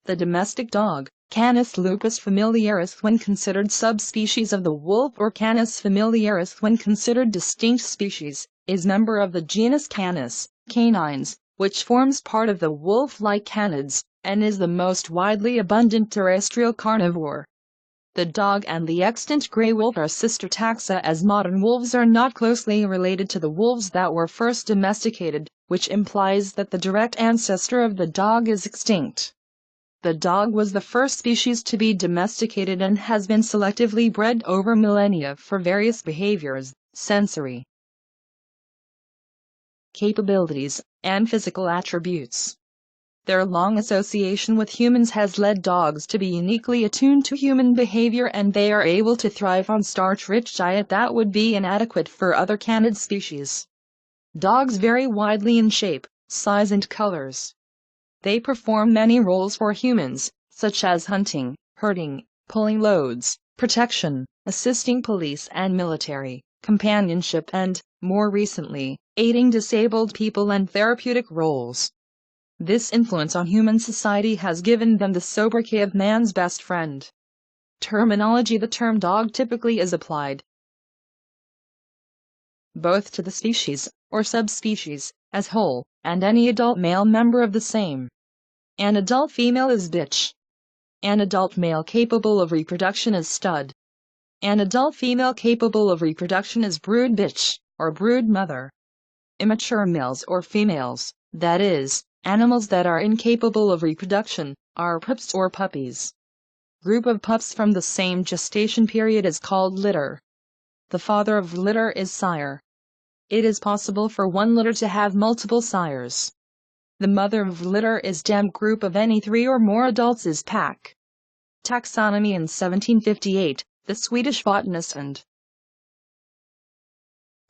The domestic dog, Canis lupus familiaris, when considered subspecies of the wolf, or Canis familiaris when considered distinct species, is member of the genus Canis, canines, which forms part of the wolf-like canids, and is the most widely abundant terrestrial carnivore. The dog and the extant gray wolf are sister taxa, as modern wolves are not closely related to the wolves that were first domesticated, which implies that the direct ancestor of the dog is extinct. The dog was the first species to be domesticated and has been selectively bred over millennia for various behaviors, sensory capabilities, and physical attributes. Their long association with humans has led dogs to be uniquely attuned to human behavior, and they are able to thrive on starch-rich diet that would be inadequate for other canid species. Dogs vary widely in shape, size, and colors. They perform many roles for humans, such as hunting, herding, pulling loads, protection, assisting police and military, companionship, and, more recently, aiding disabled people and therapeutic roles. This influence on human society has given them the sobriquet of man's best friend. Terminology: the term dog typically is applied both to the species, or subspecies, as whole, and any adult male member of the same. An adult female is bitch. An adult male capable of reproduction is stud. An adult female capable of reproduction is brood bitch, or brood mother. Immature males or females, that is, animals that are incapable of reproduction, are pups or puppies. Group of pups from the same gestation period is called litter. The father of litter is sire. It is possible for one litter to have multiple sires. The mother of litter is dam. Group of any 3 or more adults is pack. Taxonomy. In 1758, the Swedish botanist and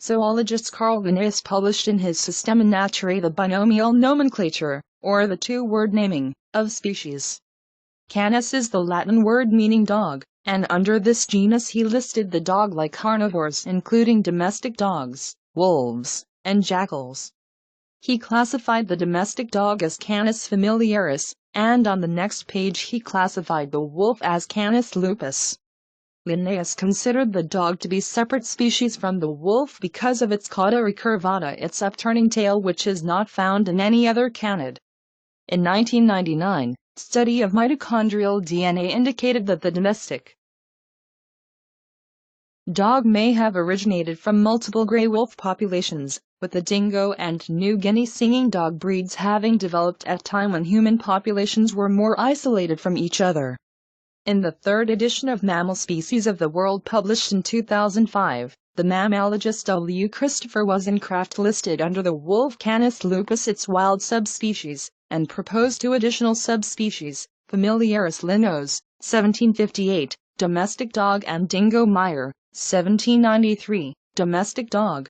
zoologist Carl Linnaeus published in his Systema Naturae the binomial nomenclature, or the two-word naming, of species. Canis is the Latin word meaning dog, and under this genus he listed the dog-like carnivores, including domestic dogs, wolves, and jackals. He classified the domestic dog as Canis familiaris, and on the next page he classified the wolf as Canis lupus. Linnaeus considered the dog to be separate species from the wolf because of its cauda recurvata, its upturning tail, which is not found in any other canid. In 1999, study of mitochondrial DNA indicated that the domestic dog may have originated from multiple gray wolf populations, with the dingo and New Guinea singing dog breeds having developed at a time when human populations were more isolated from each other. In the third edition of Mammal Species of the World published in 2005, the mammalogist W. Christopher Wozencraft listed under the wolf Canis lupus its wild subspecies, and proposed 2 additional subspecies, Familiaris linos, 1758, domestic dog, and Dingo Meyer, 1793, domestic dog.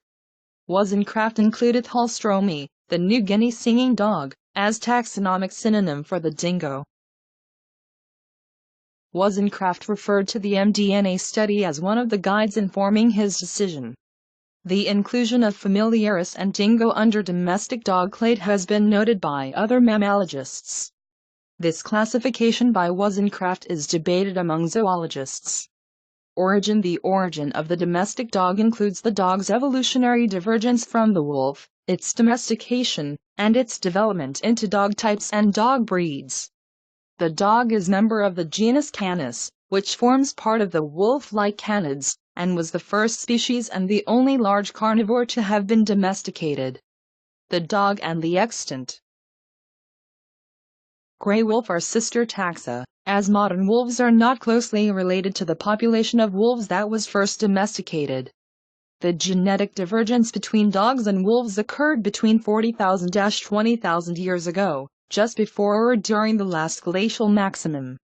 Wozencraft included Halstromi, the New Guinea singing dog, as taxonomic synonym for the dingo. Wozencraft referred to the mDNA study as one of the guides informing his decision. The inclusion of Familiaris and dingo under domestic dog clade has been noted by other mammalogists. This classification by Wozencraft is debated among zoologists. Origin: the origin of the domestic dog includes the dog's evolutionary divergence from the wolf, its domestication, and its development into dog types and dog breeds. The dog is member of the genus Canis, which forms part of the wolf-like canids, and was the first species and the only large carnivore to have been domesticated. The dog and the extant gray wolf are sister taxa, as modern wolves are not closely related to the population of wolves that was first domesticated. The genetic divergence between dogs and wolves occurred between 40,000–20,000 years ago, just before or during the last glacial maximum.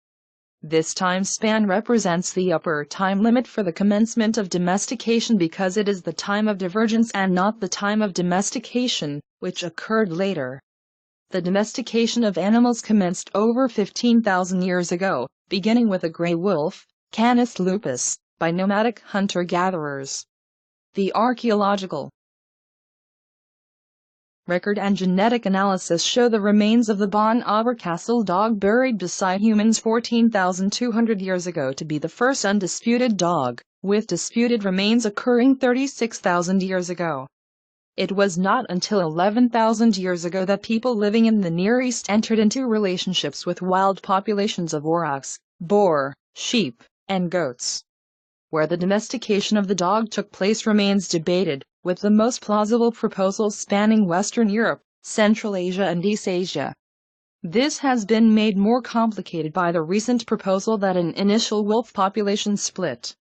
This time span represents the upper time limit for the commencement of domestication because it is the time of divergence and not the time of domestication, which occurred later. The domestication of animals commenced over 15,000 years ago, beginning with a gray wolf, Canis lupus, by nomadic hunter-gatherers. The archaeological record and genetic analysis show the remains of the Bon Castle dog buried beside humans 14,200 years ago to be the first undisputed dog, with disputed remains occurring 36,000 years ago. It was not until 11,000 years ago that people living in the Near East entered into relationships with wild populations of aurochs, boar, sheep, and goats. Where the domestication of the dog took place remains debated, with the most plausible proposals spanning Western Europe, Central Asia and East Asia. This has been made more complicated by the recent proposal that an initial wolf population split